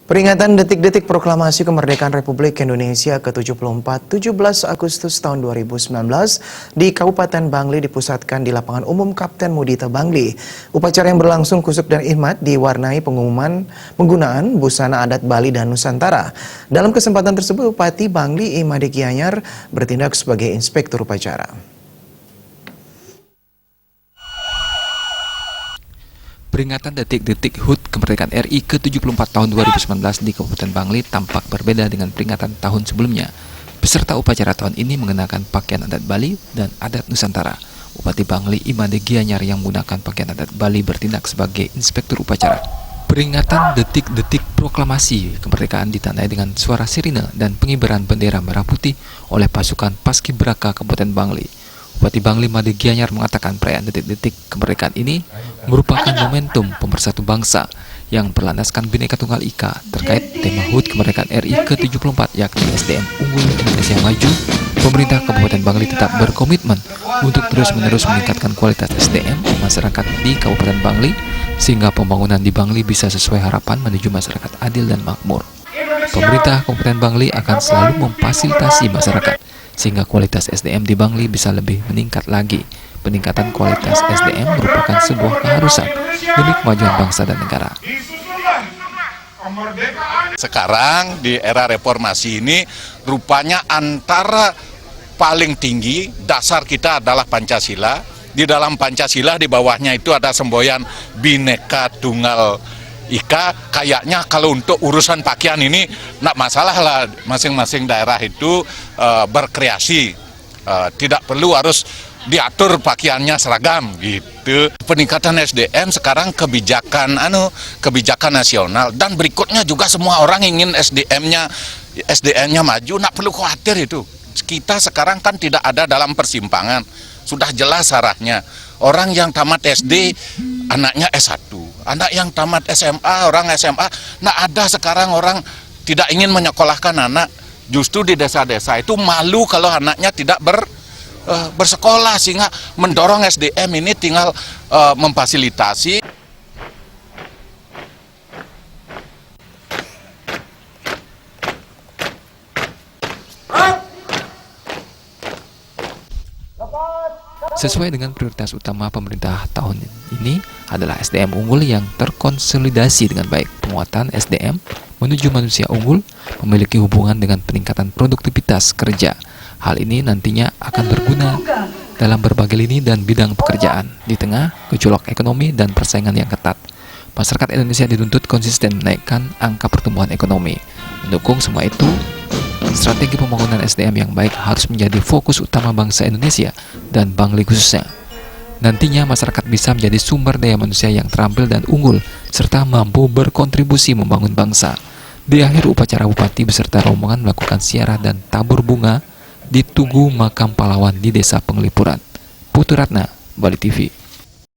Peringatan detik-detik proklamasi kemerdekaan Republik Indonesia ke-74 17 Agustus tahun 2019 di Kabupaten Bangli dipusatkan di Lapangan Umum Kapten Mudita Bangli. Upacara yang berlangsung kusuk dan hikmat diwarnai pengumuman penggunaan busana adat Bali dan Nusantara. Dalam kesempatan tersebut, Bupati Bangli Imade Gianyar bertindak sebagai inspektur upacara. Peringatan detik-detik HUT kemerdekaan RI ke-74 tahun 2019 di Kabupaten Bangli tampak berbeda dengan peringatan tahun sebelumnya. Peserta upacara tahun ini mengenakan pakaian adat Bali dan adat Nusantara. Bupati Bangli Imade Gianyar yang menggunakan pakaian adat Bali bertindak sebagai inspektur upacara. Peringatan detik-detik proklamasi kemerdekaan ditandai dengan suara sirine dan pengibaran bendera merah putih oleh pasukan Paskibraka Kabupaten Bangli. Bupati Bangli Imade Gianyar mengatakan perayaan detik-detik kemerdekaan ini merupakan momentum pemersatu bangsa yang berlandaskan Bhinneka Tunggal Ika terkait tema HUT kemerdekaan RI ke-74 yakni SDM unggul Indonesia maju. Pemerintah Kabupaten Bangli tetap berkomitmen untuk terus-menerus meningkatkan kualitas SDM masyarakat di Kabupaten Bangli sehingga pembangunan di Bangli bisa sesuai harapan menuju masyarakat adil dan makmur. Pemerintah Kabupaten Bangli akan selalu memfasilitasi masyarakat sehingga kualitas SDM di Bangli bisa lebih meningkat lagi. Peningkatan kualitas SDM merupakan sebuah keharusan demi kemajuan bangsa dan negara. Sekarang di era reformasi ini rupanya antara paling tinggi dasar kita adalah Pancasila. Di dalam Pancasila di bawahnya itu ada semboyan Bhinneka Tunggal Ika. Kayaknya kalau untuk urusan pakaian ini tidak masalah lah, masing-masing daerah itu berkreasi, tidak perlu harus diatur pakaiannya seragam gitu. Peningkatan SDM sekarang kebijakan nasional, dan berikutnya juga semua orang ingin SDM-nya maju, tidak perlu khawatir itu. Kita sekarang kan tidak ada dalam persimpangan, sudah jelas arahnya. Orang yang tamat SD anaknya S1, anak yang tamat SMA, orang SMA, nah ada sekarang orang tidak ingin menyekolahkan anak, justru di desa-desa itu malu kalau anaknya tidak bersekolah, sehingga mendorong SDM ini tinggal memfasilitasi. Sesuai dengan prioritas utama pemerintah tahun ini adalah SDM unggul yang terkonsolidasi dengan baik. Penguatan SDM menuju manusia unggul memiliki hubungan dengan peningkatan produktivitas kerja. Hal ini nantinya akan berguna dalam berbagai lini dan bidang pekerjaan. Di tengah gejolak ekonomi dan persaingan yang ketat, masyarakat Indonesia dituntut konsisten menaikkan angka pertumbuhan ekonomi. Mendukung semua itu, strategi pembangunan SDM yang baik harus menjadi fokus utama bangsa Indonesia dan Bangli khususnya. Nantinya masyarakat bisa menjadi sumber daya manusia yang terampil dan unggul, serta mampu berkontribusi membangun bangsa. Di akhir upacara, Bupati beserta rombongan melakukan ziarah dan tabur bunga di Tugu Makam Pahlawan di Desa Penglipuran. Putu Ratna, Bali TV.